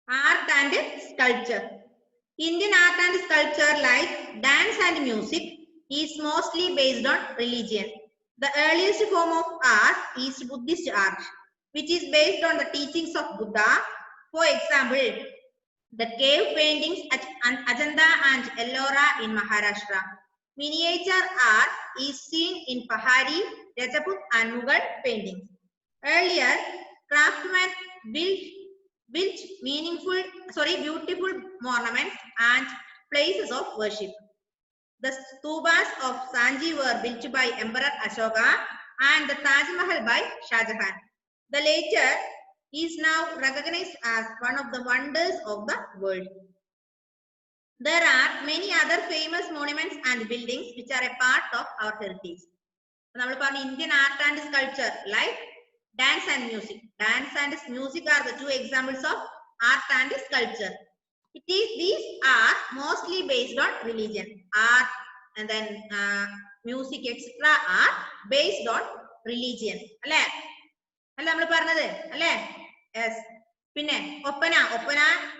Art and sculpture. Indian art and sculpture like dance and music is mostly based on religion. The earliest form of art is Buddhist art, which is based on the teachings of Buddha. For example, the cave paintings at Ajanta and Ellora in Maharashtra. Miniature art is seen in Pahari, Rajaput and Mughal paintings. Earlier, craftsmen built beautiful monuments and places of worship. The stupas of Sanji were built by Emperor Ashoka and the Taj Mahal by Shah Jahan. The latter is now recognized as one of the wonders of the world. There are many other famous monuments and buildings which are a part of our heritage. Indian art and sculpture like dance and music. Dance and music are the two examples of art and sculpture. These are mostly based on religion. Art and then music etc. are based on religion. Yes. Opana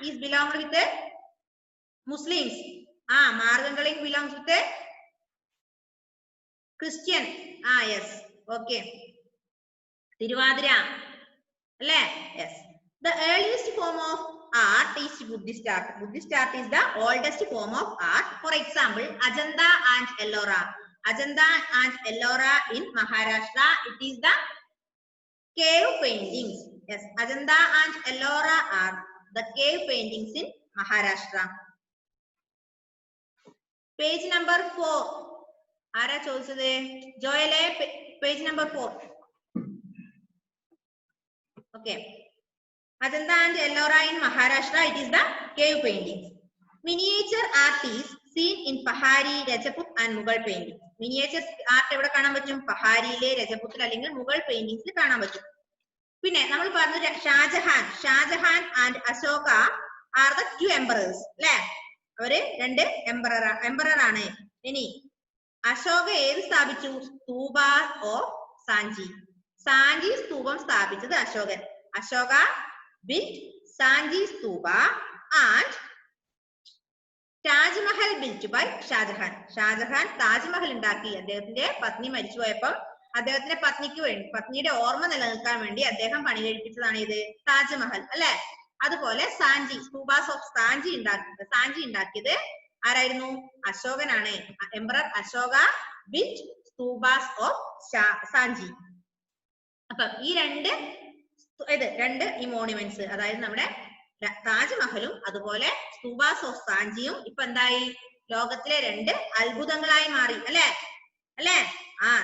is belong with the Muslims. Margangaling belongs with the Christian. Yes. Okay. Tiruvadira. Yes. The earliest form of art is Buddhist art. Buddhist art is the oldest form of art. For example, Ajanta and Ellora. Ajanta and Ellora in Maharashtra. It is the cave paintings. Yes, Ajanta and Ellora are the cave paintings in Maharashtra. Page number 4. Ara chodichathu? Joyle, page number 4. Okay. Ajanta and Ellora in Maharashtra, it is the cave paintings. Miniature art is seen in Pahari, Rajaput and Mughal paintings. Miniature art evada കാണാൻ പറ്റും? പഹാരിയിലെ, രജപുത്തിൽ അല്ലെങ്കിൽ മുഗൾ പെയിന്റിംഗ്സിൽ കാണാൻ പറ്റും. പിന്നെ നമ്മൾ പറഞ്ഞു Shahjahan and Ashoka are the two emperors അല്ലേ? അവര് രണ്ട് എംപറർ ആണ്. ഇനി അശോക ഏത് സ്ഥാപിച്ചു? സ്തൂപ ഓഫ് സാഞ്ചി. സാഞ്ചി സ്തൂപം സ്ഥാപിച്ചത് Ashokan. Ashoka built Sanji Stupa and Taj Mahal built by Shah Jahan. Shah Jahan Taj Mahal ഉണ്ടാക്കി. അദ്ദേഹത്തിന്റെ പത്നി മരിച്ചുപോയപ്പോൾ അദ്ദേഹത്തിന്റെ പത്നിയുടെ ഓർമ്മ നിലനിൽക്കാൻ വേണ്ടി അദ്ദേഹം പണി കഴിപ്പിച്ചതാണ് ഇത് താജ്മഹൽ അല്ലെ? അതുപോലെ സാഞ്ചി സ്തൂപാസ് ഓഫ് സാഞ്ചി ഉണ്ടാക്കിയത് ആരായിരുന്നു? അശോകനാണ്. Emperor Ashoka built stupas of Sanchi. അപ്പൊ ഈ രണ്ട് ഈ മോണുമെന്റ്സ്, അതായത് നമ്മുടെ താജ്മഹലും അതുപോലെ സ്തൂപാസ് ഓഫ് സാഞ്ചിയും ഇപ്പൊ എന്തായി? ലോകത്തിലെ രണ്ട് അത്ഭുതങ്ങളായി മാറി അല്ലെ?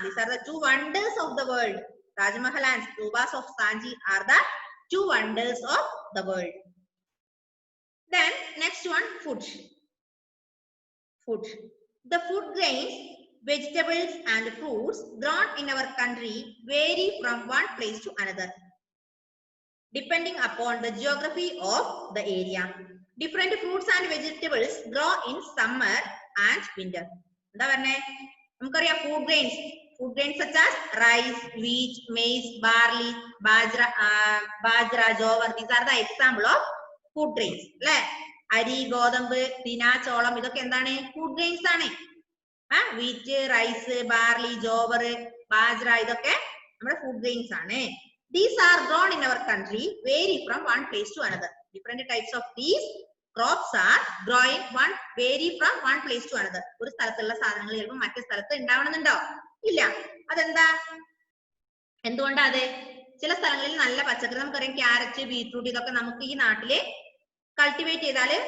These are the two wonders of the world. Taj Mahal and Stupas of Sanji are the two wonders of the world. Then next one, food. The food grains, vegetables and fruits grown in our country vary from one place to another, depending upon the geography of the area. Different fruits and vegetables grow in summer and winter. എന്താ പറഞ്ഞേ? നമുക്കറിയാം food grains such as rice, wheat, maize, barley, bajra, jowar. These are the example of food grains. അല്ലെ? അരി, ഗോതമ്പ്, തിന, ചോളം ഇതൊക്കെ എന്താണ്? food grains ആണ്. wheat, rice, barley, jowar, bajra ഇതൊക്കെ നമ്മുടെ food grains ആണ്. These are grown in our country, vary from one place to another. Different types of these crops are growing vary from one place to another. ഒരു സ്ഥലത്തുള്ള സാധനങ്ങൾ ചിലപ്പോൾ മറ്റു സ്ഥലത്ത് ഉണ്ടാവണമെന്നുണ്ടോ? ഇല്ല. അതെന്താ? എന്തുകൊണ്ടാ അത്? ചില സ്ഥലങ്ങളിൽ നല്ല പച്ചക്കറി, നമുക്കറിയാം ക്യാരറ്റ്, ബീറ്റ്റൂട്ട് ഇതൊക്കെ നമുക്ക് ഈ നാട്ടില് കൾട്ടിവേറ്റ് ചെയ്താല്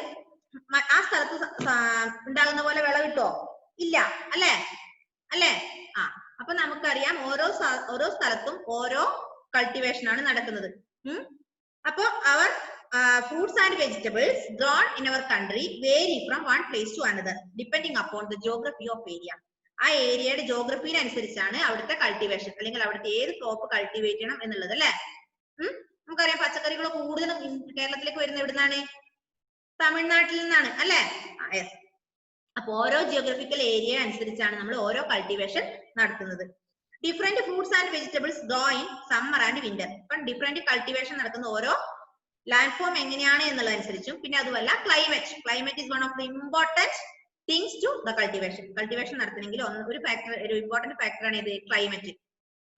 ആ സ്ഥലത്ത് ഉണ്ടാകുന്ന പോലെ വിളവ് കിട്ടോ? ഇല്ല അല്ലേ? അപ്പൊ നമുക്കറിയാം ഓരോ സ്ഥലത്തും ഓരോ കൾട്ടിവേഷൻ ആണ് നടക്കുന്നത്. അപ്പൊ അവർ fruits and vegetables grown in our country vary from one place to another, depending upon the geography of area. ആ ഏരിയയുടെ ജോഗ്രഫിനെ അനുസരിച്ചാണ് അവിടുത്തെ കൾട്ടിവേഷൻ അല്ലെങ്കിൽ അവിടുത്തെ ഏത് ക്രോപ്പ് കൾട്ടിവേറ്റ് ചെയ്യണം എന്നുള്ളത് അല്ലെ? നമുക്കറിയാം പച്ചക്കറികൾ കൂടുതലും കേരളത്തിലേക്ക് വരുന്ന എവിടുന്നാണ്? തമിഴ്നാട്ടിൽ നിന്നാണ് അല്ലെ? അപ്പൊ ഓരോ ജിയോഗ്രഫിക്കൽ ഏരിയ അനുസരിച്ചാണ് നമ്മൾ ഓരോ കൾട്ടിവേഷൻ നടത്തുന്നത്. Different fruits and vegetables grow in summer and winter. ഇപ്പം ഡിഫറെന്റ് കൾട്ടിവേഷൻ നടക്കുന്ന ഓരോ ലാൻഡ് ഫോം എങ്ങനെയാണ് എന്നുള്ളതനുസരിച്ചും പിന്നെ അതുമല്ല climate is one of the important things to the cultivation നടത്തണമെങ്കിൽ ഒരു ഇമ്പോർട്ടന്റ് ഫാക്ടറാണ് ഇത് ക്ലൈമറ്റ്.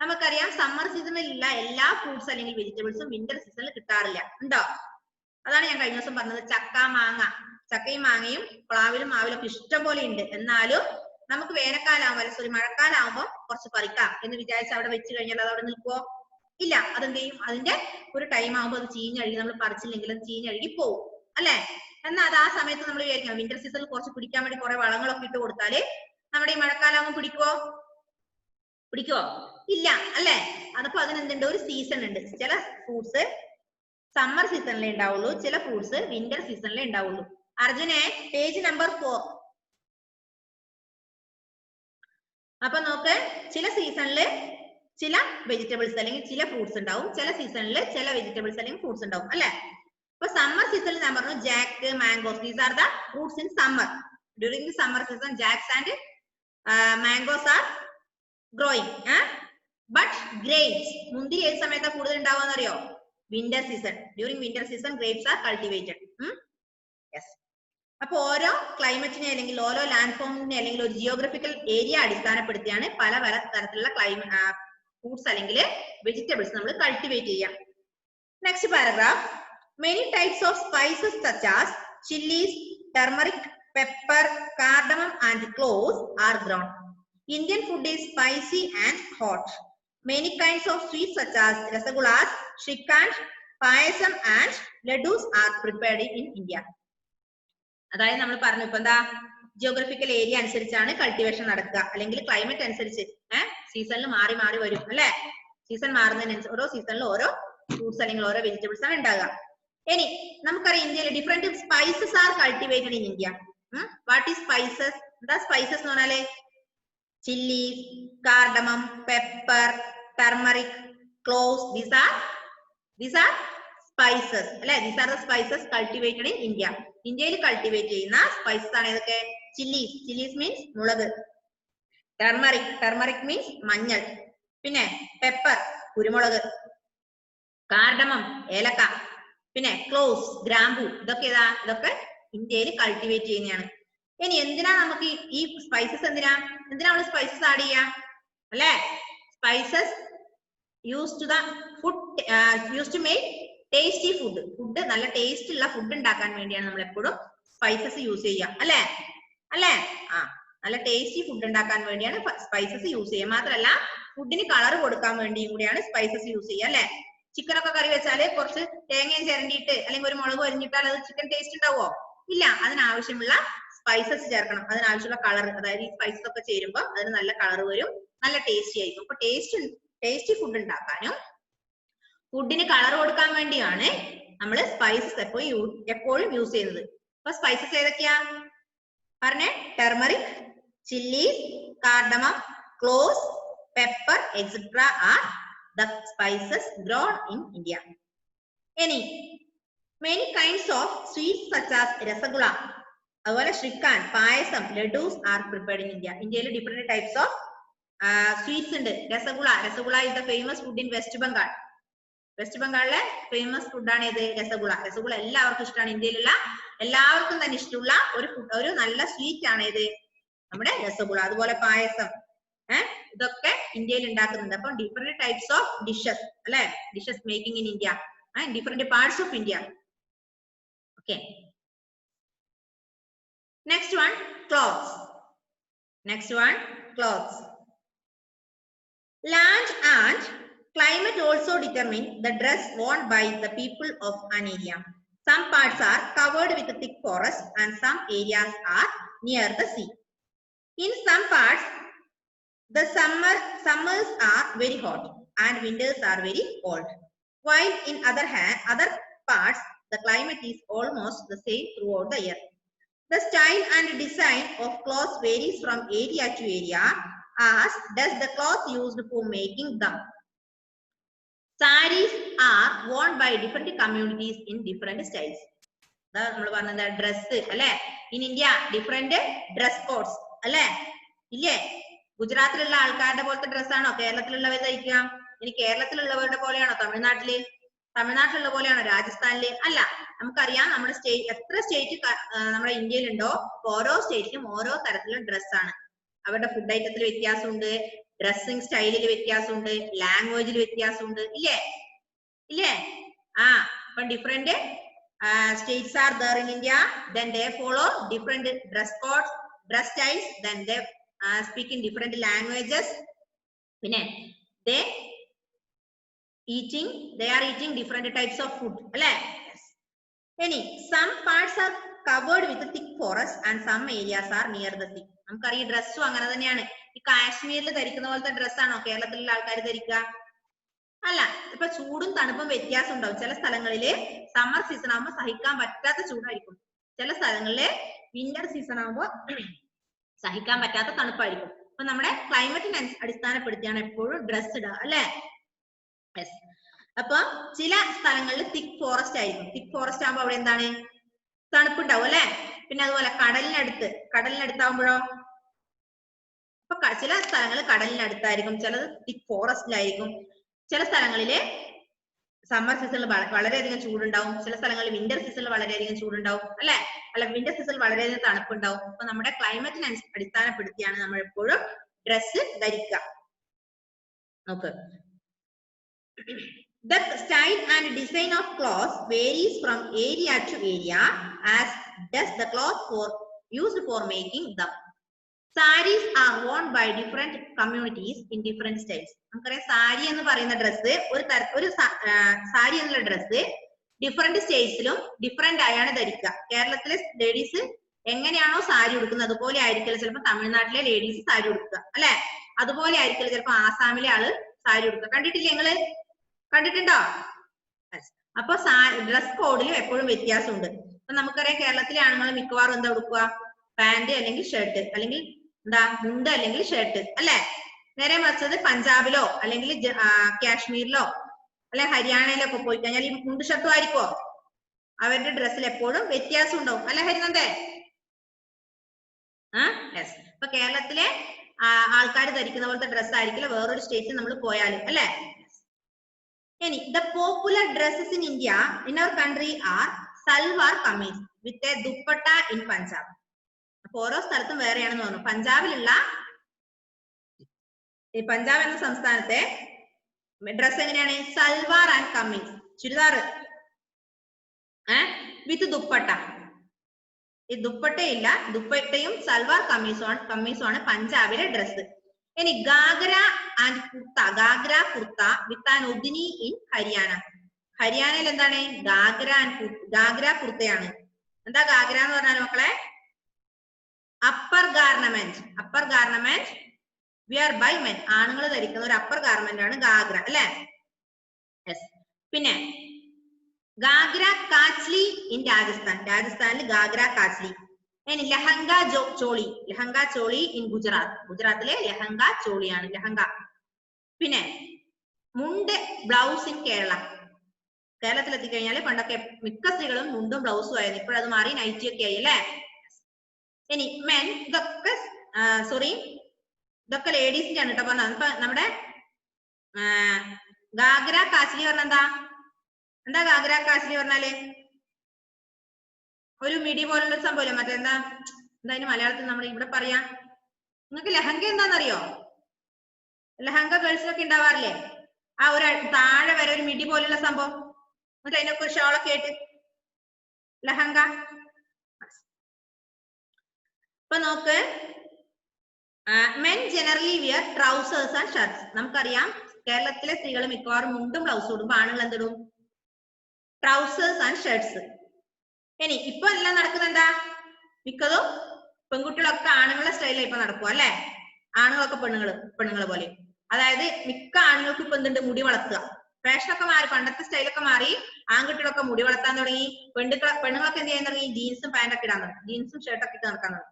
നമുക്കറിയാം സമ്മർ സീസണിലുള്ള എല്ലാ ഫ്രൂട്ട്സ് അല്ലെങ്കിൽ വെജിറ്റബിൾസും വിന്റർ സീസണിൽ കിട്ടാറില്ല, ഉണ്ടോ? അതാണ് ഞാൻ കഴിഞ്ഞ ദിവസം പറഞ്ഞത്. ചക്കയും മാങ്ങയും പ്ലാവിലും മാവിലും ഒക്കെ ഇഷ്ടം പോലെ ഉണ്ട്. എന്നാലും നമുക്ക് വേനൽക്കാലാവുമ്പോൾ മഴക്കാലാവുമ്പോൾ കുറച്ച് പറിക്കാം എന്ന് വിചാരിച്ച് അവിടെ വെച്ച് കഴിഞ്ഞാൽ അത് അവിടെ നിൽക്കുവോ? ഇല്ല. അതെന്ത് ചെയ്യും? അതിന്റെ ഒരു ടൈം ആകുമ്പോൾ അത് ചീഞ്ഞഴുകി, നമ്മൾ പറിച്ചില്ലെങ്കിൽ അത് ചീഞ്ഞഴുകി പോവും, അല്ലെ? എന്നാൽ അത് ആ സമയത്ത് നമ്മൾ വിചാരിക്കണം വിന്റർ സീസണിൽ കുറച്ച് പിടിക്കാൻ വേണ്ടി കുറെ വളങ്ങളൊക്കെ ഇട്ട് കൊടുത്താല് നമ്മുടെ ഈ മഴക്കാലാവുമ്പോൾ പിടിക്കുവോ? ഇല്ല, അല്ലെ? അതപ്പോ അതിനെന്തുണ്ട്? ഒരു സീസൺ ഉണ്ട്. ചില ഫ്രൂട്ട്സ് സമ്മർ സീസണിലേ ഉണ്ടാവുള്ളൂ, ചില ഫ്രൂട്ട്സ് വിന്റർ സീസണിലേ ഉണ്ടാവുള്ളൂ. അർജുനെ പേജ് നമ്പർ 4. അപ്പൊ നോക്ക്, ചില സീസണില് ചില വെജിറ്റബിൾസ് അല്ലെങ്കിൽ ചില ഫ്രൂട്ട്സ് ഉണ്ടാവും, ചില സീസണിൽ ചില വെജിറ്റബിൾസ് അല്ലെങ്കിൽ ഫ്രൂട്ട്സ് ഉണ്ടാവും, അല്ലെ? ഇപ്പൊ സമ്മർ സീസണിൽ ഞാൻ പറഞ്ഞു jack, mangoes, these are the fruits in summer. During the summer season jacks and mangoes are growing. But grapes, മുന്തിരി ഏത് സമയത്താണ് കൂടുതൽ ഉണ്ടാവുക അറിയോ? Winter season. During winter season grapes are cultivated. Yes. അപ്പൊ ഓരോ ക്ലൈമറ്റിനെ അല്ലെങ്കിൽ ഓരോ ലാൻഡ് ഫോമിനെ അല്ലെങ്കിൽ ഒരു ജിയോഗ്രഫിക്കൽ ഏരിയ അടിസ്ഥാനപ്പെടുത്തിയാണ് പല തരത്തിലുള്ള ഫ്രൂട്ട്സ് അല്ലെങ്കിൽ വെജിറ്റബിൾസ് നമ്മൾ കൾട്ടിവേറ്റ് ചെയ്യാം. Next paragraph. Many types of spices such as chillies, turmeric, pepper, cardamom and cloves R grown. Indian food is spicy and hot. Many kinds of sweets such as rasagullas, shrikhand, payasam and laddus are prepared in India. അതായത് നമ്മൾ പറഞ്ഞു ഇപ്പൊ എന്താ, geographical area അനുസരിച്ചാണ് cultivation നടക്കുക, അല്ലെങ്കിൽ climate അനുസരിച്ച് സീസണിൽ മാറി മാറി വരും, അല്ലെ? സീസൺ മാറുന്നതിനനുസരിച്ച് ഓരോ സീസണിൽ ഓരോ ഫ്രൂട്ട്സ് അല്ലെങ്കിൽ ഓരോ വെജിറ്റബിൾസ് ആണ് ഉണ്ടാകുക. ഇനി നമുക്കറിയാം ഇന്ത്യയിൽ different spices R cultivated in India. What is spices? എന്താ സ്പൈസസ് എന്ന് പറഞ്ഞാല്? chilies, cardamom, pepper, turmeric, cloves, these are spices, അല്ലെ? These are the spices cultivated in India. ഇന്ത്യയിൽ കൾട്ടിവേറ്റ് ചെയ്യുന്ന സ്പൈസസ് ആണ് ഏതൊക്കെ? ചില്ലീസ് മീൻസ് മുളക്, ടർമറിക് മീൻസ് മഞ്ഞൾ, പിന്നെ പെപ്പർ കുരുമുളക്, കാർഡമം ഏലക്ക, പിന്നെ ക്ലോവ്സ് ഗ്രാമ്പു. ഇതൊക്കെ ഇന്ത്യയിൽ കൾട്ടിവേറ്റ് ചെയ്യുന്നതാണ്. ഇനി എന്തിനാ നമുക്ക് ഈ സ്പൈസസ് എന്തിനാ നമ്മൾ സ്പൈസസ് ആഡ് ചെയ്യാ, അല്ലെ? Spices use to make tasty food നല്ല ടേസ്റ്റ് ഉള്ള ഫുഡ് ഉണ്ടാക്കാൻ വേണ്ടിയാണ് നമ്മൾ എപ്പോഴും സ്പൈസസ് യൂസ് ചെയ്യുക, അല്ലെ? നല്ല ടേസ്റ്റി ഫുഡ് ഉണ്ടാക്കാൻ വേണ്ടിയാണ് സ്പൈസസ് യൂസ് ചെയ്യുക. മാത്രമല്ല ഫുഡിന് കളർ കൊടുക്കാൻ വേണ്ടിയും കൂടിയാണ് സ്പൈസസ് യൂസ് ചെയ്യുക, അല്ലെ? ചിക്കൻ ഒക്കെ കറി വെച്ചാല് കുറച്ച് തേങ്ങയും ചിരണ്ടിയിട്ട് അല്ലെങ്കിൽ ഒരു മുളക് അരിഞ്ഞിട്ടാൽ അത് ചിക്കൻ ടേസ്റ്റ് ഉണ്ടാവോ? ഇല്ല. അതിനാവശ്യമുള്ള സ്പൈസസ് ചേർക്കണം, അതിനാവശ്യമുള്ള കളർ, അതായത് ഈ സ്പൈസസ് ഒക്കെ ചേരുമ്പോൾ അതിന് നല്ല കളർ വരും, നല്ല ടേസ്റ്റി ആയിരിക്കും. അപ്പൊ ടേസ്റ്റി ഫുഡ് ഉണ്ടാക്കാനും ഫുഡിന് കളർ കൊടുക്കാൻ വേണ്ടിയാണ് നമ്മൾ സ്പൈസസ് എപ്പോഴും യൂസ് ചെയ്യുന്നത്. അപ്പൊ സ്പൈസസ് ഏതൊക്കെയാ പറഞ്ഞേ? Turmeric, chillies, cardamom, cloves, pepper etcetera are the spices grown in India. ഇനി many kinds of sweets such as rasagula, അതുപോലെ shrikhand, payasam, laddus are prepared in India. ഇന്ത്യയിൽ ഡിഫറെന്റ് ടൈപ്സ് ഓഫ് സ്വീറ്റ്സ് ഉണ്ട്. Rasgulla is the famous food in west ബംഗാളിലെ famous ഫുഡാണ് ഇത് രസഗുള എല്ലാവർക്കും ഇഷ്ടമാണ്. ഇന്ത്യയിലുള്ള എല്ലാവർക്കും തന്നെ ഇഷ്ടമുള്ള ഒരു നല്ല സ്വീറ്റ് ആണ് ഇത് നമ്മുടെ രസഗുള. അതുപോലെ പായസം, ഇതൊക്കെ ഇന്ത്യയിൽ ഉണ്ടാക്കുന്നുണ്ട്. അപ്പം ഡിഫറെന്റ് ടൈപ്സ് ഓഫ് ഡിഷസ്, അല്ലെ? Dishes making in India, different parts of India. Okay. Next one, clothes. Land and climate also determine the dress worn by the people of an area. Some parts are covered with a thick forest and some areas are near the sea. In some parts, the summers are very hot and winters are very cold. While in other parts, the climate is almost the same throughout the year. The style and design of clothes varies from area to area, as does the cloth used for making them. Sarees are worn by different communities in different styles. നമ്മൾ പറഞ്ഞത് dress, അല്ലെ? In India different dress codes, അല്ലെ? ഇല്ലേ? ഗുജറാത്തിലുള്ള ആൾക്കാരുടെ പോലത്തെ ഡ്രസ്സാണോ കേരളത്തിലുള്ളവർ ധരിക്കുക? ഇനി കേരളത്തിലുള്ളവരുടെ പോലെയാണോ തമിഴ്നാട്ടില്? തമിഴ്നാട്ടിലുള്ള പോലെയാണോ രാജസ്ഥാനില്? അല്ല. നമുക്കറിയാം നമ്മുടെ സ്റ്റേറ്റ് എത്ര സ്റ്റേറ്റ് നമ്മുടെ ഇന്ത്യയിലുണ്ടോ ഓരോ സ്റ്റേറ്റിലും ഓരോ തരത്തിലുള്ള ഡ്രസ്സാണ്. അവരുടെ ഫുഡ് ഐറ്റത്തിൽ വ്യത്യാസമുണ്ട്, ഡ്രസ്സിംഗ് സ്റ്റൈലിൽ വ്യത്യാസമുണ്ട്, ലാംഗ്വേജിൽ വ്യത്യാസമുണ്ട്, ഇല്ലേ? ഇല്ലേ? അപ്പൊ different states are there in India, then they follow different dress codes, dress styles, then they speak in different languages. Pinne they are eating different types of food, alle? Yes. Any some parts are covered with thick forest and some areas are near the sea. നമുക്കറിയാം ഈ ഡ്രസ്സും അങ്ങനെ തന്നെയാണ്. ഈ കാശ്മീരിൽ ധരിക്കുന്ന പോലത്തെ ഡ്രസ്സാണോ കേരളത്തിലുള്ള ആൾക്കാർ ധരിക്കുക? അല്ല. ഇപ്പൊ ചൂടും തണുപ്പും വ്യത്യാസം ഉണ്ടാവും. ചില സ്ഥലങ്ങളില് സമ്മർ സീസൺ ആകുമ്പോൾ സഹിക്കാൻ പറ്റാത്ത ചൂടായിരിക്കും, ചില സ്ഥലങ്ങളില് വിന്റർ സീസൺ ആകുമ്പോൾ സഹിക്കാൻ പറ്റാത്ത തണുപ്പായിരിക്കും. അപ്പൊ നമ്മുടെ ക്ലൈമറ്റിനെ അടിസ്ഥാനപ്പെടുത്തിയാണ് എപ്പോഴും ഡ്രസ് ഇടുക, അല്ലെ? യെസ്. അപ്പൊ ചില സ്ഥലങ്ങളിൽ തിക് ഫോറസ്റ്റ് ആയിരിക്കും. തിക് ഫോറസ്റ്റ് ആകുമ്പോൾ അവിടെ എന്താണ്, തണുപ്പുണ്ടാവും, അല്ലെ? പിന്നെ അതുപോലെ കടലിനടുത്താവുമ്പോഴോ, അപ്പൊ ചില സ്ഥലങ്ങൾ കടലിനടുത്തായിരിക്കും, ചിലത് തിക് ഫോറസ്റ്റിലായിരിക്കും. ചില സ്ഥലങ്ങളില് സമ്മർ സീസണിൽ വളരെയധികം ചൂടുണ്ടാവും, ചില സ്ഥലങ്ങളിൽ വിന്റർ സീസണിൽ വളരെയധികം ചൂടുണ്ടാവും, അല്ലെ? അല്ല, വിന്റർ സീസണിൽ വളരെയധികം തണുപ്പുണ്ടാവും. അപ്പൊ നമ്മുടെ ക്ലൈമറ്റിനെ അടിസ്ഥാനപ്പെടുത്തിയാണ് നമ്മൾ എപ്പോഴും ഡ്രസ്സ് ധരിക്കുക. നോക്ക്, the style and design of clothes varies from area to area, as does the cloth used for making them. Saris are worn by different communities in different styles. നമുക്കറിയാം സാരി എന്ന് പറയുന്ന ഡ്രസ്സ് ഒരു സാരി എന്നുള്ള ഡ്രസ്സ് ഡിഫറെന്റ് സ്റ്റേറ്റ്സിലും ഡിഫറെന്റ് ആയാണ് ധരിക്കുക. കേരളത്തിലെ ladies എങ്ങനെയാണോ സാരി ഉടുക്കുന്നത് അതുപോലെ ആയിരിക്കില്ല ചിലപ്പോൾ തമിഴ്നാട്ടിലെ ലേഡീസ് സാരി ഉടുക്കുക, അല്ലെ? അതുപോലെ ആയിരിക്കില്ല ചിലപ്പോൾ ആസാമിലെ ആള് സാരി ഉടുക്കുക. കണ്ടിട്ടില്ലേ നിങ്ങള്? കണ്ടിട്ടുണ്ടോ? അപ്പൊ ഡ്രസ് കോഡിലും എപ്പോഴും വ്യത്യാസമുണ്ട്. അപ്പൊ നമുക്കറിയാം കേരളത്തിലെ ആണുങ്ങൾ മിക്കവാറും എന്താ ഉടുക്കുക? പാന്റ് അല്ലെങ്കിൽ ഷർട്ട്, അല്ലെങ്കിൽ എന്താ മുണ്ട് അല്ലെങ്കിൽ ഷർട്ട്, അല്ലെ? നേരെ മറിച്ചത് പഞ്ചാബിലോ അല്ലെങ്കിൽ കാശ്മീരിലോ അല്ലെ ഹരിയാനയിലോ ഒക്കെ പോയി കഴിഞ്ഞാൽ ഈ മുണ്ട് ഷർട്ടും ആയിരിക്കോ? അവരുടെ ഡ്രസ്സിൽ എപ്പോഴും വ്യത്യാസം ഉണ്ടാവും, അല്ലെ ഹരിനന്ദേ? യെസ്. ഇപ്പൊ കേരളത്തിലെ ആൾക്കാർ ധരിക്കുന്ന പോലത്തെ ഡ്രസ് ആയിരിക്കില്ല വേറൊരു സ്റ്റേറ്റിൽ നമ്മൾ പോയാലും, അല്ലെ? ഇനി the popular dresses in India, in our country, are salwar kameez with a dupatta in Punjab. അപ്പൊ ഓരോ സ്ഥലത്തും വേറെയാണെന്ന് പറഞ്ഞു. പഞ്ചാബിലുള്ള ഈ പഞ്ചാബ് എന്ന സംസ്ഥാനത്തെ ഡ്രസ് എങ്ങനെയാണ്? Salwar and kameez, churidar with dupatta. ഈ ദുപ്പട്ടയില്ല, ദുപ്പട്ടയും സൽവാർ കമ്മീസും ആണ് പഞ്ചാബിലെ ഡ്രസ്. ഇനി ghagra and kurta, ghagra kurta with an odhni in Haryana. ഹരിയാനയിൽ എന്താണ്? ഗാഗ്ര കുർത്തയാണ്. എന്താ ഗാഗ്ര എന്ന് പറഞ്ഞാൽ മക്കളെ? Upper garment wear by men, ആണുങ്ങൾ ധരിക്കുന്ന ഒരു അപ്പർ ഗാർമെന്റ് ആണ് ഗാഗ്ര, അല്ലെ? യെസ്. പിന്നെ ഗാഗ്ര കാച്ലി ഇൻ രാജസ്ഥാനിൽ ഗാഗ്ര കാച്ലി. ഇനി ലഹങ്ക ചോളി ഇൻ ഗുജറാത്തിലെ ലഹങ്ക ചോളിയാണ് ലഹങ്ക. പിന്നെ മുണ്ട് ബ്ലൗസ് ഇൻ കേരളത്തിൽ എത്തിക്കഴിഞ്ഞാല് പണ്ടൊക്കെ മിക്ക സ്ത്രീകളും മുണ്ടും ബ്ലൗസും ആയിരുന്നു, ഇപ്പോഴത് മാറി നൈറ്റി ഒക്കെ ആയി, അല്ലെ? ഇനി മെൻ, ഇതൊക്കെ ലേഡീസിന്റെ ആണ് കേട്ടോ പറഞ്ഞത്. ഇപ്പൊ നമ്മുടെ ഗാഗ്ര കാച്ലി പറഞ്ഞ എന്താ ഗാഗ്ര കാച്ലി പറഞ്ഞാല്? ഒരു മിടി പോലുള്ള സംഭവമില്ല, മറ്റെന്താ അതിന് മലയാളത്തിൽ നമ്മൾ ഇവിടെ പറയാ? നിങ്ങൾക്ക് ലഹങ്ക എന്താണെന്നറിയോ? ലഹങ്ക ഗേൾസിലൊക്കെ ഉണ്ടാവാറില്ലേ? ആ ഒരു താഴെ വരെ ഒരു മിടി പോലുള്ള സംഭവം, എന്നിട്ട് അതിനൊക്കെ ഒരു ഷോളൊക്കെ ആയിട്ട് ലഹങ്ക. ഇപ്പൊ നോക്ക്, men generally wear trousers and shirts. നമുക്കറിയാം കേരളത്തിലെ സ്ത്രീകൾ മിക്കവാറും മുണ്ടും ബ്ലൗസും ഇടും, ആണുങ്ങൾ എന്തിടും? Trousers and shirts. ഇനി ഇപ്പൊ എല്ലാം നടക്കുന്ന എന്താ? മിക്കതും പെൺകുട്ടികളൊക്കെ ആണുങ്ങളുടെ സ്റ്റൈലിൽ ഇപ്പൊ നടക്കുക, അല്ലെ? ആണുങ്ങളൊക്കെ പെണ്ണുങ്ങളെ പോലെ. അതായത് മിക്ക ആണുങ്ങൾക്ക് ഇപ്പൊ എന്തുണ്ട്? മുടി വളർത്തുക. ഫാഷനൊക്കെ മാറി, പണ്ടത്തെ സ്റ്റൈലൊക്കെ മാറി, ആൺകുട്ടികളൊക്കെ മുടി വളർത്താൻ തുടങ്ങി. പെണ്ണുങ്ങളൊക്കെ എന്ത് ചെയ്യാൻ തുടങ്ങി? ജീൻസും പാന്റൊക്കെ ഇടാൻ തുടങ്ങി, ജീൻസും ഷർട്ടൊക്കെ ഇട്ട് നടക്കാൻ തുടങ്ങി,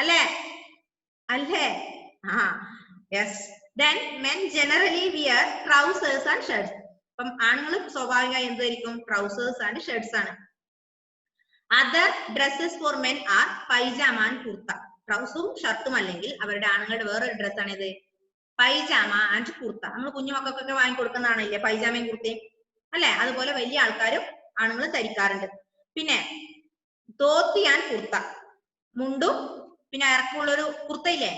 അല്ലേ? Yes. Then men generally wear trousers and shirts. അപ്പം ആണുങ്ങൾ സ്വാഭാവികമായി എന്തായിരിക്കും? ട്രൗസേഴ്സ് ആൻഡ് ഷർട്ട്സ് ആണ്. Other dresses for men are pyjama and kurta. ട്രൗസറും ഷർട്ടും അല്ലെങ്കിൽ അവരുടെ ആണുങ്ങളുടെ വേറൊരു ഡ്രസ് ആണ് ഇത് പൈജാമ ആൻഡ് കുർത്ത. നമ്മൾ കുഞ്ഞു മക്കൾക്കൊക്കെ വാങ്ങിക്കൊടുക്കുന്നതാണല്ലേ പൈജാമയും കുർത്തയും. അല്ലെ? അതുപോലെ വലിയ ആൾക്കാരും ആണുങ്ങളും ധരിക്കാറുണ്ട്. പിന്നെ ധോത്തി ആൻഡ് കുർത്ത, മുണ്ടും പിന്നെ ഇറക്കമുള്ളൊരു കുർത്തയില്ലേ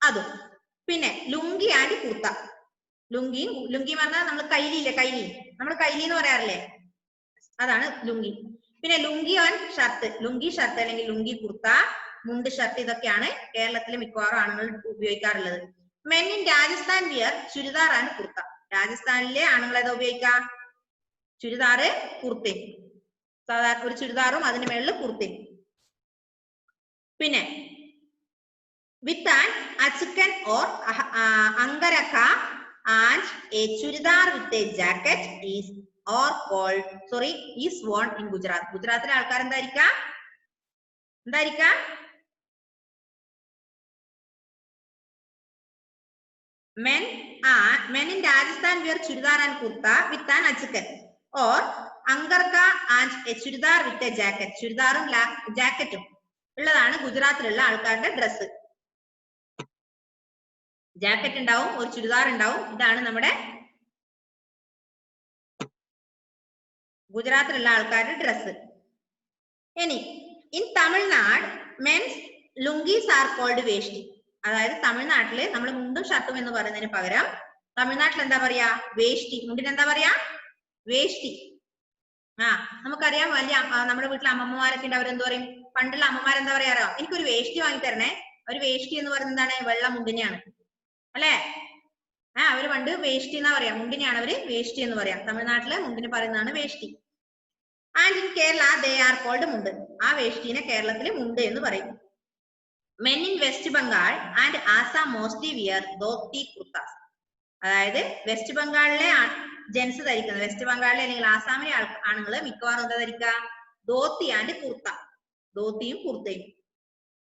അതും. പിന്നെ ലുങ്കി ആൻഡ് കുർത്ത, ലുങ്കി പറഞ്ഞാൽ നമ്മൾ കൈലിയില്ലേ, നമ്മൾ കൈലി എന്ന് പറയാറില്ലേ, അതാണ് ലുങ്കി. പിന്നെ lungi and shirt, lungi shirt അല്ലെങ്കിൽ ലുങ്കി കുർത്ത, മുണ്ട് ഷർട്ട്, ഇതൊക്കെയാണ് കേരളത്തിലെ മിക്കവാറും ആണുങ്ങൾ ഉപയോഗിക്കാറുള്ളത്. Men in Rajasthan wear churidar and kurta, രാജസ്ഥാനിലെ ആണുങ്ങൾ ഏതാ ഉപയോഗിക്കുക? ചുരിദാറ് കുർത്തയും, സാധാരണ ഒരു ചുരിദാറും അതിന് മേളിൽ കുർത്തയും. പിന്നെ with an achkan or angarkha and a churidar with a jacket is or called is worn in Gujarat. ഗുജറാത്തിലെ ആൾക്കാർ എന്തായിരിക്കാം? Men in Rajasthan wear chudidar and kurta with an achukan or angarka and a chudidar with a jacket. ചുരിദാറും ജാക്കറ്റും ഉള്ളതാണ് ഗുജറാത്തിലുള്ള ആൾക്കാരുടെ dress. Jacket ഉണ്ടാവും, ഒരു ചുരിദാർ ഉണ്ടാവും. ഇതാണ് നമ്മുടെ ഗുജറാത്തിലുള്ള ആൾക്കാരുടെ ഡ്രസ്സ്. ഇനി in Tamil Nadu men's lungis are called veshti. അതായത് തമിഴ്നാട്ടില് നമ്മൾ മുണ്ടും ഷർട്ടും എന്ന് പറയുന്നതിന് പകരം തമിഴ്നാട്ടിൽ എന്താ പറയാ? വേഷ്ടി. മുണ്ടിന് എന്താ പറയാ? വേഷ്ടി. നമുക്കറിയാം, വലിയ നമ്മുടെ വീട്ടിലെ അമ്മമ്മമാരൊക്കെ ഉണ്ട്, അവരെന്താ പറയും? പണ്ടുള്ള അമ്മമാരെന്താ പറയാറോ? എനിക്കൊരു വേഷ്ടി വാങ്ങി തരണേ. ഒരു വേഷ്ടി എന്ന് പറയുന്നത് എന്താണ്? വെള്ള മുണ്ടിനെയാണ്, അല്ലെ? അവര് പണ്ട് വേഷ്ടി എന്നാ പറയാ, മുണ്ടിനെയാണ് അവര് വേഷ്ടി എന്ന് പറയാം. തമിഴ്നാട്ടില് മുണ്ടിന് പറയുന്നതാണ് veshti. And in Kerala they are called mundu. ആ വേഷ്ടിനെ കേരളത്തില് മുണ്ട് എന്ന് പറയും. Men in West Bengal and Assam mostly wear dhoti kurtas. അതായത് വെസ്റ്റ് ബംഗാളിലെ ജെൻസ് ധരിക്കുന്നത്, വെസ്റ്റ് ബംഗാളിലെ അല്ലെങ്കിൽ ആസാമിലെ ആണുങ്ങൾ മിക്കവാറും എന്താ ധരിക്കുക? ധോത്തി ആൻഡ് കുർത്ത, ധോത്തിയും കുർത്തയും.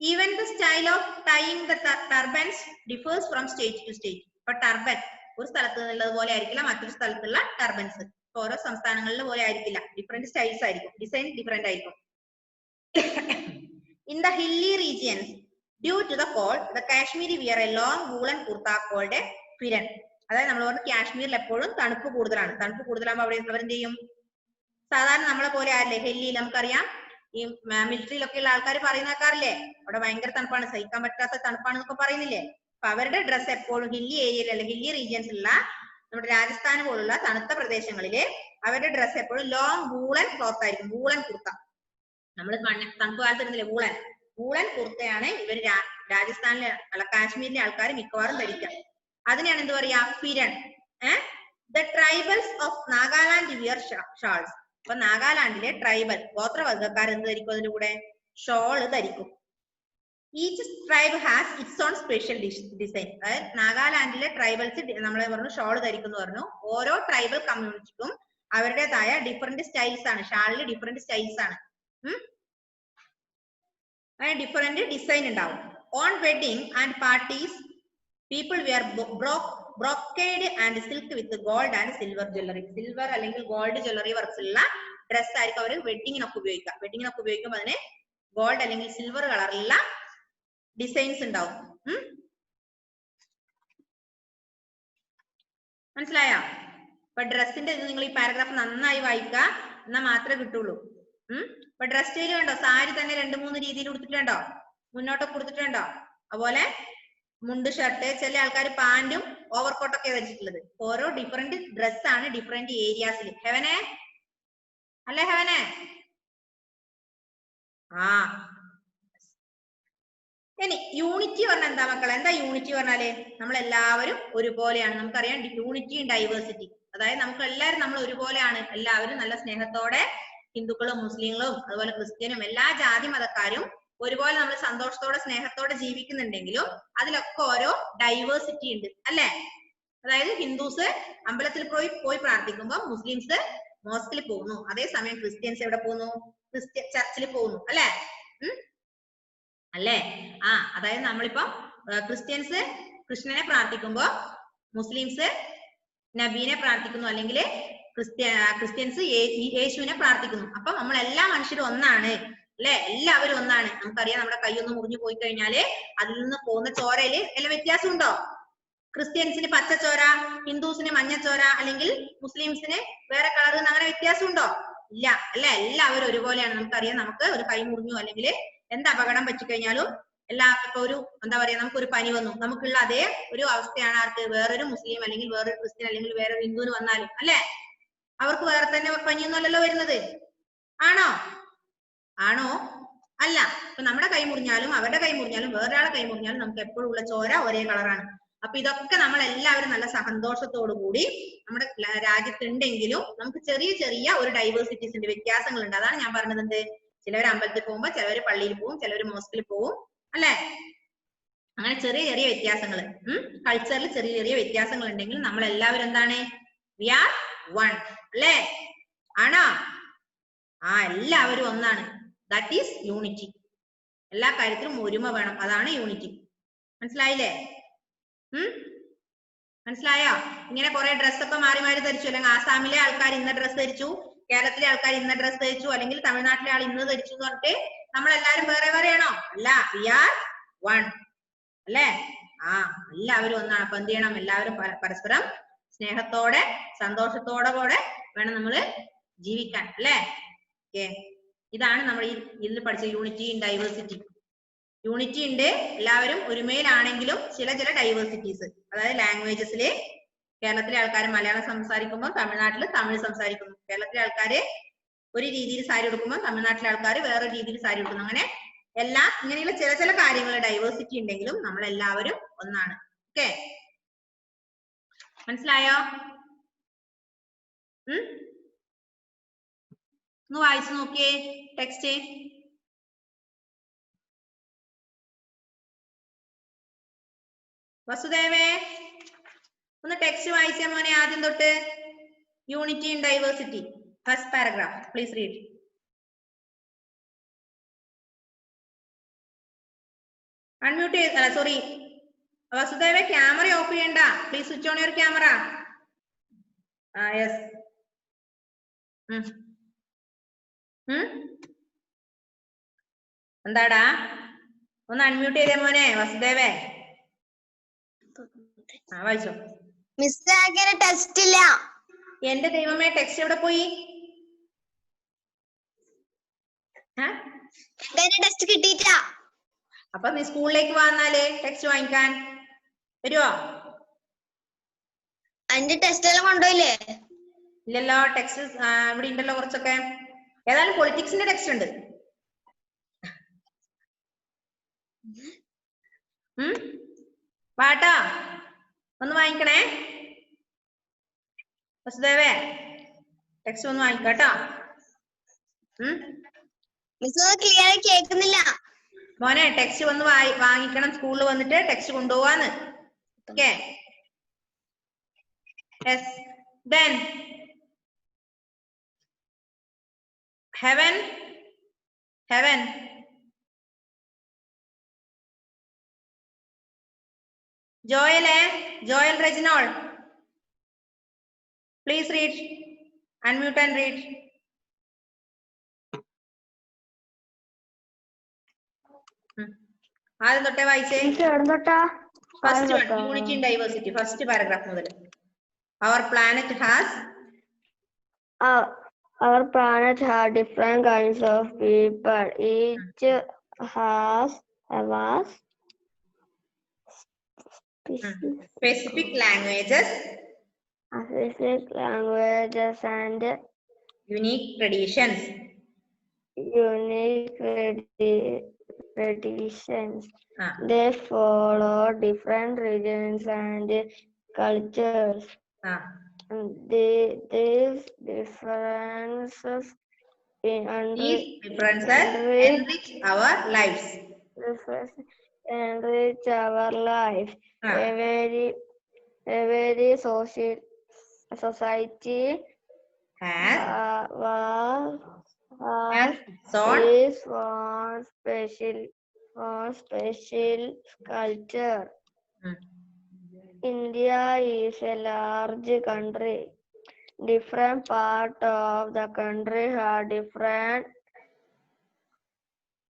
Even the style of tying the turbans differs from state to state. ഇപ്പൊ ടർബൻ ഒരു സ്ഥലത്ത് നിന്നുള്ളത് പോലെ ആയിരിക്കില്ല മറ്റൊരു സ്ഥലത്തുള്ള ടർബൻസ്. ഓരോ സംസ്ഥാനങ്ങളിലെ പോലെ ആയിരിക്കില്ല, ഡിഫറെന്റ് സ്റ്റൈൽസ് ആയിരിക്കും, ഡിസൈൻ ഡിഫറെന്റ് ആയിരിക്കും. In the hilly regions, due to the cold, the Kashmiri wear a long woolen kurta called a firan. അതായത് നമ്മൾ പറഞ്ഞു കാശ്മീരിൽ എപ്പോഴും തണുപ്പ് കൂടുതലാണ്. തണുപ്പ് കൂടുതലാകുമ്പോൾ അവിടെ അവരെന്ത് ചെയ്യും? സാധാരണ നമ്മളെ പോലെ ആരില്ലേ ഡൽഹിയിൽ, നമുക്കറിയാം ഈ മിലിറ്ററിയിലൊക്കെ ഉള്ള ആൾക്കാർ പറയുന്നേക്കാറില്ലേ, അവിടെ ഭയങ്കര തണുപ്പാണ്, സഹിക്കാൻ പറ്റാത്ത തണുപ്പാണെന്നൊക്കെ പറയുന്നില്ലേ? അപ്പൊ അവരുടെ ഡ്രസ്സ് എപ്പോഴും ഹില്ലി ഏരിയയിൽ അല്ലെങ്കിൽ ഹില്ലി റീജിയൻസിലുള്ള നമ്മുടെ രാജസ്ഥാൻ പോലുള്ള തണുത്ത പ്രദേശങ്ങളില് അവരുടെ ഡ്രസ്സ് എപ്പോഴും ലോങ് വൂളൻ ക്ലോത്ത് ആയിരിക്കും, വൂളൻ കുർത്ത. നമ്മൾ തണുപ്പ് കാലത്ത് ഇരുന്നില്ലേ വൂളൻ കുർത്തയാണ് ഇവർ രാജസ്ഥാനിലെ അല്ല കാശ്മീരിലെ ആൾക്കാർ മിക്കവാറും ധരിക്കുക. അതിനെയാണ് എന്ത് പറയാ? Pheran. The tribals of Nagaland wear shawls. അപ്പൊ നാഗാലാൻഡിലെ ട്രൈബൽ ഗോത്രവർഗക്കാർ എന്ത് ധരിക്കും? അതിന്റെ കൂടെ ഷോള് ധരിക്കും. Each tribe has its own special design. അതായത് നാഗാലാൻഡിലെ ട്രൈബൽസ് നമ്മളെ പറഞ്ഞു ഷോള് ധരിക്കുന്നു പറഞ്ഞു. ഓരോ ട്രൈബൽ കമ്മ്യൂണിറ്റിക്കും അവരുടേതായ ഡിഫറെന്റ് സ്റ്റൈൽസ് ആണ്, ഷാളില് ഡിഫറെന്റ് സ്റ്റൈൽസ് ആണ്, ഡിഫറെന്റ് ഡിസൈൻ ഉണ്ടാവും. On wedding and parties people wear brocade and silk with gold and silver jewellery. Silver അല്ലെങ്കിൽ ഗോൾഡ് ജ്വല്ലറി വർക്ക്സ് ഉള്ള ഡ്രസ് ആയിരിക്കും അവർ വെഡിങ്ങിനൊക്കെ ഉപയോഗിക്കുക. വെഡിങ്ങിനൊക്കെ ഉപയോഗിക്കുമ്പോൾ അതിന് ഗോൾഡ് അല്ലെങ്കിൽ സിൽവർ കളറിലുള്ള ഡിസൈൻസ് ഉണ്ടാവും. മനസ്സിലായോ? അപ്പൊ ഡ്രസ്സിന്റെ ഇത് നിങ്ങൾ ഈ പാരഗ്രാഫ് നന്നായി വായിക്കുക, എന്നാൽ മാത്രമേ കിട്ടുള്ളൂ. ഇപ്പൊ ഡ്രസ് സ്റ്റൈൽ കണ്ടോ? സാരി തന്നെ 2-3 രീതിയിൽ കൊടുത്തിട്ടുണ്ടോ? മുന്നോട്ടൊക്കെ കൊടുത്തിട്ടുണ്ടോ? അതുപോലെ മുണ്ട് ഷർട്ട്, ചില ആൾക്കാർ പാന്റും ഓവർകോട്ടൊക്കെ ധരിച്ചിട്ടുള്ളത്. ഓരോ ഡിഫറെന്റ് ഡ്രസ്സാണ് ഡിഫറെന്റ് ഏരിയാസിൽ. ഹെവനെ അല്ലേ? ഹെവനെ ഇനി യൂണിറ്റി പറഞ്ഞാൽ എന്താ മക്കളെ? എന്താ യൂണിറ്റി പറഞ്ഞാല്? നമ്മളെല്ലാവരും ഒരുപോലെയാണ്. നമുക്കറിയാം യൂണിറ്റിയും ഡൈവേഴ്സിറ്റി. അതായത് നമുക്ക് എല്ലാവരും നമ്മൾ ഒരുപോലെയാണ്, എല്ലാവരും നല്ല സ്നേഹത്തോടെ, ഹിന്ദുക്കളും മുസ്ലിങ്ങളും അതുപോലെ ക്രിസ്ത്യനും എല്ലാ ജാതി മതക്കാരും ഒരുപോലെ നമ്മൾ സന്തോഷത്തോടെ സ്നേഹത്തോടെ ജീവിക്കുന്നുണ്ടെങ്കിലും അതിലൊക്കെ ഓരോ ഡൈവേഴ്സിറ്റി ഉണ്ട്, അല്ലെ? അതായത് ഹിന്ദുസ് അമ്പലത്തിൽ പോയി പ്രാർത്ഥിക്കുമ്പോൾ മുസ്ലിംസ് മോസ്കിൽ പോകുന്നു, അതേസമയം ക്രിസ്ത്യൻസ് എവിടെ പോകുന്നു? ചർച്ചിൽ പോകുന്നു, അല്ലെ? അല്ലേ? അതായത് നമ്മളിപ്പോ ക്രിസ്ത്യൻസ് കൃഷ്ണനെ പ്രാർത്ഥിക്കുമ്പോ മുസ്ലിംസ് നബീനെ പ്രാർത്ഥിക്കുന്നു, അല്ലെങ്കിൽ ക്രിസ്ത്യൻസ് യേശുവിനെ പ്രാർത്ഥിക്കുന്നു. അപ്പൊ നമ്മൾ എല്ലാ മനുഷ്യരും ഒന്നാണ്, അല്ലെ? എല്ലാവരും ഒന്നാണ്. നമുക്കറിയാം നമ്മുടെ കൈയൊന്ന് മുറിഞ്ഞു പോയി കഴിഞ്ഞാല് അതിൽ നിന്ന് പോകുന്ന ചോരയില് വല്ല വ്യത്യാസം ഉണ്ടോ? ക്രിസ്ത്യൻസിന് പച്ചച്ചോര, ഹിന്ദുസിന് മഞ്ഞച്ചോര, അല്ലെങ്കിൽ മുസ്ലിംസിന് വേറെ കളർ, അങ്ങനെ വ്യത്യാസം ഉണ്ടോ? ഇല്ല അല്ലെ? എല്ലാവരും ഒരുപോലെയാണ്. നമുക്കറിയാം, നമുക്ക് ഒരു കൈ മുറിഞ്ഞു അല്ലെങ്കിൽ എന്ത് അപകടം പറ്റിക്കഴിഞ്ഞാലും ഇപ്പൊ ഒരു എന്താ പറയാ, നമുക്കൊരു പനി വന്നു, നമുക്കുള്ള അതേ ഒരു അവസ്ഥയാണ് ആർക്ക്? വേറൊരു മുസ്ലിം അല്ലെങ്കിൽ വേറൊരു ക്രിസ്ത്യൻ അല്ലെങ്കിൽ വേറൊരു ഹിന്ദുവിന് വന്നാലും അല്ലെ? അവർക്ക് വേറെ തന്നെ പനിയൊന്നും അല്ലല്ലോ വരുന്നത്. ആണോ? ആണോ? അല്ല. ഇപ്പൊ നമ്മുടെ കൈ മുറിഞ്ഞാലും അവരുടെ കൈ മുറിഞ്ഞാലും വേറൊരാളെ കൈ മുറിഞ്ഞാലും നമുക്ക് എപ്പോഴും ഉള്ള ചോര ഒരേ കളറാണ്. അപ്പൊ ഇതൊക്കെ നമ്മൾ എല്ലാവരും നല്ല സന്തോഷത്തോടു കൂടി നമ്മുടെ രാജ്യത്തുണ്ടെങ്കിലും നമുക്ക് ചെറിയ ചെറിയ ഒരു ഡൈവേഴ്സിറ്റീസ് ഉണ്ട്, വ്യത്യാസങ്ങളുണ്ട്. അതാണ് ഞാൻ പറഞ്ഞത്. എന്ത്? ചിലവർ അമ്പലത്തിൽ പോകുമ്പോ, ചിലവർ പള്ളിയിൽ പോകും, ചിലവർ മോസ്കിൽ പോകും അല്ലെ? അങ്ങനെ ചെറിയ ചെറിയ വ്യത്യാസങ്ങൾ, കൾച്ചറിൽ ചെറിയ ചെറിയ വ്യത്യാസങ്ങൾ ഉണ്ടെങ്കിൽ നമ്മൾ എല്ലാവരും എന്താണ്? വി ആർ വൺ അല്ലേ? ആണോ? എല്ലാവരും ഒന്നാണ്. That is unity. എല്ലാ കാര്യത്തിലും ഒരുമ വേണം, അതാണ് യൂണിറ്റി. മനസ്സിലായില്ലേ? മനസ്സിലായോ? ഇങ്ങനെ കുറെ ഡ്രസ്സൊക്കെ മാറി മാറി ധരിച്ചു, അല്ലെങ്കിൽ ആസാമിലെ ആൾക്കാർ ഇന്ന ഡ്രസ്സ് ധരിച്ചു, കേരളത്തിലെ ആൾക്കാർ ഇന്ന ഡ്രസ്സ് ധരിച്ചു, അല്ലെങ്കിൽ തമിഴ്നാട്ടിലെ ആൾ ഇന്ന് ധരിച്ചു എന്ന് പറഞ്ഞിട്ട് നമ്മളെല്ലാരും വേറെ വേറെയാണോ? അല്ല, വി ആർ വൺ അല്ലേ? എല്ലാവരും ഒന്നാണ്. അപ്പൊ എന്ത് ചെയ്യണം? എല്ലാവരും പരസ്പരം സ്നേഹത്തോടെ സന്തോഷത്തോടെ കൂടെ വേണം നമ്മൾ ജീവിക്കാൻ അല്ലേ? ഇതാണ് നമ്മൾ ഇതിൽ പഠിച്ച യൂണിറ്റി ഇൻ ഡൈവേഴ്സിറ്റി. യൂണിറ്റി ഉണ്ട്, എല്ലാവരും ഒരുമയിലാണെങ്കിലും ചില ചില ഡൈവേഴ്സിറ്റീസ്, അതായത് ലാംഗ്വേജസില് കേരളത്തിലെ ആൾക്കാർ മലയാളം സംസാരിക്കുമ്പോൾ തമിഴ്നാട്ടിൽ തമിഴ് സംസാരിക്കുന്നു, കേരളത്തിലെ ആൾക്കാര് ഒരു രീതിയിൽ സാരി ഉടുക്കുമ്പോൾ തമിഴ്നാട്ടിലെ ആൾക്കാർ വേറെ രീതിയിൽ സാരി ഉടുക്കുന്നു. അങ്ങനെ എല്ലാം ഇങ്ങനെയുള്ള ചില ചില കാര്യങ്ങൾ ഡൈവേഴ്സിറ്റി ഉണ്ടെങ്കിലും നമ്മൾ എല്ലാവരും ഒന്നാണ്. ഓക്കെ, മനസ്സിലായോ? ഒന്ന് വായിച്ചു നോക്കിയേ ടെക്സ്റ്റ്. വസുദേവേ, ഒന്ന് ടെക്സ്റ്റ് വായിച്ച മോനെ ആദ്യം തൊട്ട്. Unity in diversity, first paragraph, please read. Unmute ചെയ്ത്, സോറി വസുദേവ, ക്യാമറ ഓഫ് ചെയ്യണ്ട, please switch on your camera. Yes. എന്താടാ, ഒന്ന് അൺമ്യൂട്ട് ചെയ്തേ മോനെ വസുദേവേ. വായിച്ചോ. ടെക്സ്റ്റ് ഇല്ല. എന്റെ ദൈവമേ, ടെക്സ്റ്റ് എവിടെ പോയി? ടെക്സ്റ്റ് കിട്ടിയില്ല. അപ്പൊ നീ സ്കൂളിലേക്ക് വന്നാലേ ടെക്സ്റ്റ് വാങ്ങിക്കാൻ വരുവോ? അതിന്റെ ടെക്സ്റ്റ് എല്ലാം കൊണ്ടുപോയില്ലേ? ഇല്ലല്ലോ, ടെക്സ്റ്റ് ഇവിടെ ഉണ്ടല്ലോ കുറച്ചൊക്കെ. ഏതായാലും പൊളിറ്റിക്സിന്റെ ടെക്സ്റ്റ് ഉണ്ട്. വാട്ടോ, ഒന്ന് വാങ്ങിക്കണേ വസുദേവേ, ടെക്സ്റ്റ് ഒന്ന് വാങ്ങിക്കാട്ടോ. ക്ലിയർ കേൾക്കുന്നില്ല മോനെ. ടെക്സ്റ്റ് വന്ന് വാങ്ങിക്കണം, സ്കൂളിൽ വന്നിട്ട് ടെക്സ്റ്റ് കൊണ്ടുപോവാന്ന്. Okay, yes. Then Heaven, Heaven, ജോയലേ, ജോയൽ റെജിനോൾ, please read, unmute and read. ആദ്യം തൊട്ടേ വായിച്ചേ. First one, unity in diversity, first paragraph മുതൽ. Our planet has different kinds of people. Each has specific languages and unique traditions. They follow different religions and cultures. These differences enrich our lives. Every society has its own special culture. India is a large country. Different parts of the country have different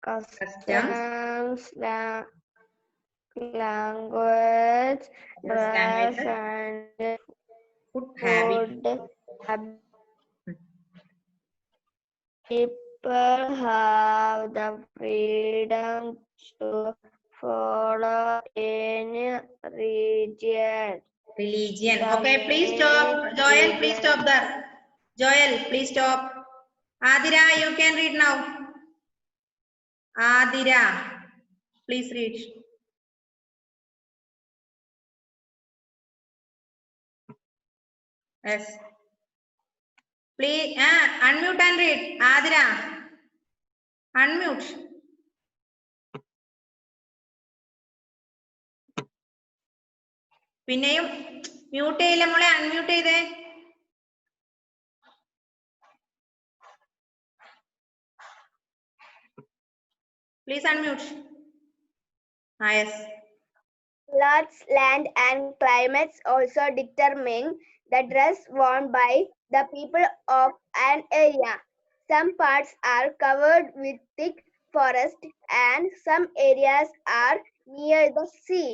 customs, language, Dress, dress, and food habit. food habits. People have the freedom to follow any religion. Religion. The Okay, please main stop. Joel, please religion. stop there. Joel, please stop. Adira, you can read now. Adira, please read. Yes. Please, unmute and read. Adira, unmute. പിന്നെയും mute ചെയ്യില്ല മോളെ, unmute ചെയ്തേ. Please unmute. Yes. Floods, land, and climates also determine the dress worn by the people of an area. Some parts are covered with thick forest, and some areas are near the sea.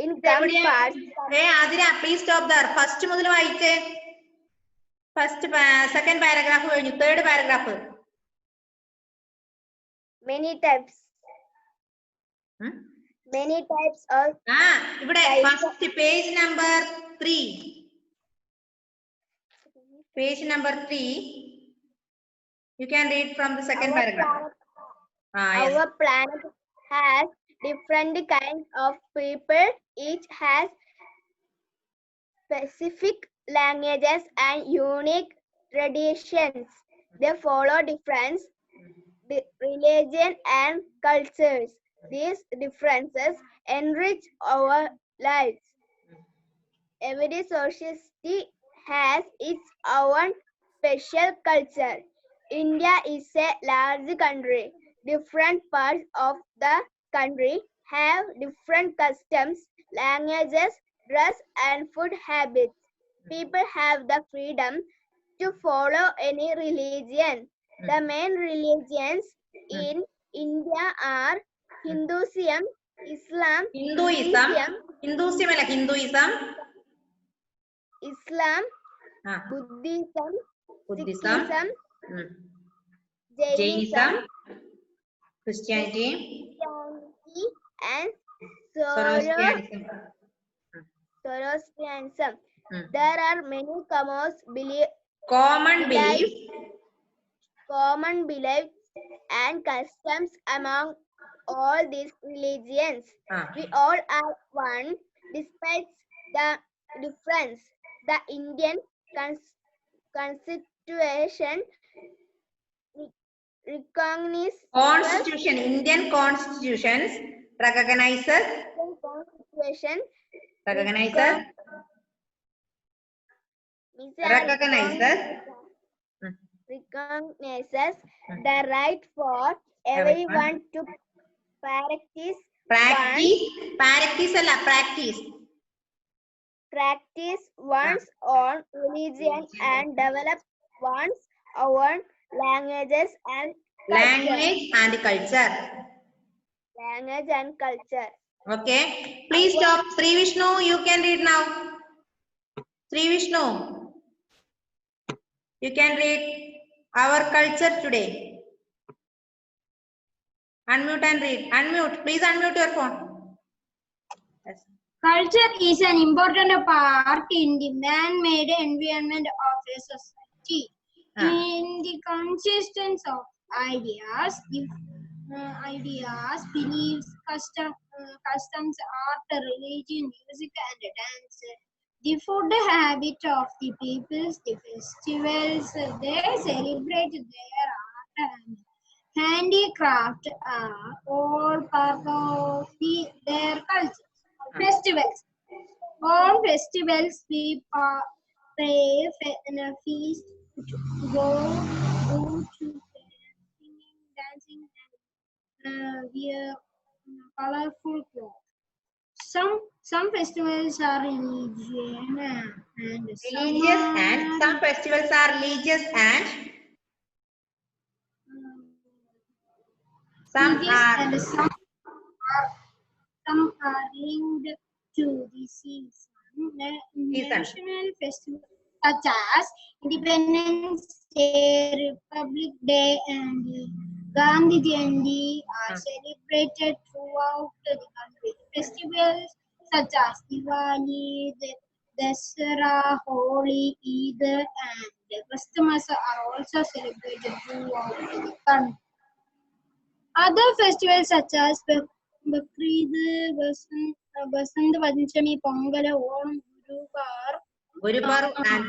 In some parts, Hey Adira, please stop there. First മുതൽ വായിച്ചേ. First, second paragraph കഴിഞ്ഞു. Third paragraph. many types of ഇവിടെ first page number 3. Page number 3. You can read from the second paragraph. Yes. Our planet has different kinds of people. Each has specific languages and unique traditions. They follow different religion and cultures. These differences enrich our lives. Every society has its own special culture. India is a large country. Different parts of the country have different customs, languages, dress, and food habits. People have the freedom to follow any religion. The main religions in India are Hinduism, Islam, Hinduism. Hinduism അല്ല, Hinduism. Islam, Buddhism. Sikhism, Jainism. Christianity. and Zoroastrianism. Zoroastrianism. There are many common beliefs and customs among all these religions. We all are one despite the difference. The Indian Constitution Indian constitutions recognizes the right for everyone to practice one's own religion and develop one's own language and culture. Okay, please stop. Sri Vishnu, you can read now. Sri Vishnu, you can read our culture today. Unmute and read. Unmute. Please unmute your phone. Yes. Culture is an important part in the man-made environment of a society. In the consistence of ideas, beliefs, customs, art, religion, music, and dance, the food habit of the peoples, the festivals they celebrate, their art and handicraft are all part of their culture. Festivals. On festivals, we pray and feast, go to singing, dancing, and wear colorful clothes. Some festivals are religious and some festivals are religious and some are linked to the season. National festivals such as Independence Day, Republic Day, and Gandhi Jayanti are celebrated throughout the country. Festivals such as Diwali, Dasara, Holi, Eid, and Christmas are also celebrated throughout the country. Other festivals such as Bakrid, Basant Panchami, Pongal, Onam, Gurubar and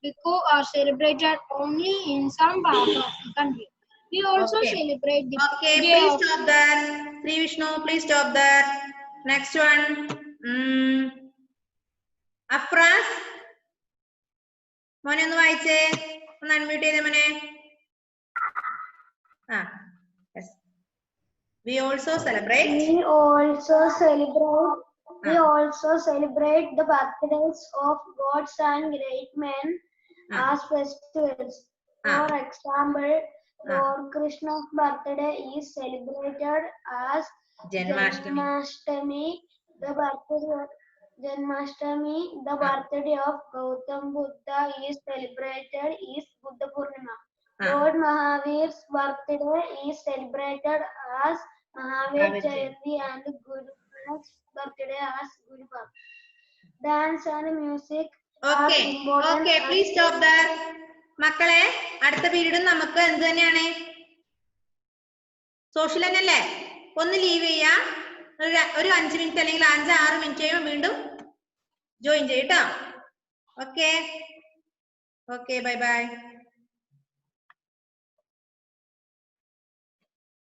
Biku are celebrated only in some parts of the country. We also celebrate the Okay, day please of stop there. Sri Vishnu, please stop there. Next one. Afras. Mone ഒന്ന് വായിച്ചേ. ഒന്ന് unmute ചെയ്തേ മോനെ. Yes. We also celebrate. We also celebrate the birthdays of gods and great men as festivals. For example, Lord Krishna's birthday is celebrated as Janmashtami. The birthday of Gautam Buddha is celebrated is Buddha Purnima. Lord Mahavir's birthday is celebrated as Mahavir Jayanti and Guru Nanak's birthday as Guru Purnima. Dance and music are important. Okay, please stop there. മക്കളെ അടുത്ത period നമുക്ക് എന്ത് തന്നെയാണ്? Social തന്നെയല്ലേ? ഒന്ന് leave ചെയ്യാ, ഒരു 5 minute അല്ലെങ്കിൽ 5-6 മിനിറ്റ് കഴിയുമ്പോൾ വീണ്ടും ജോയിൻ ചെയ്യട്ടോ. Okay, bye by.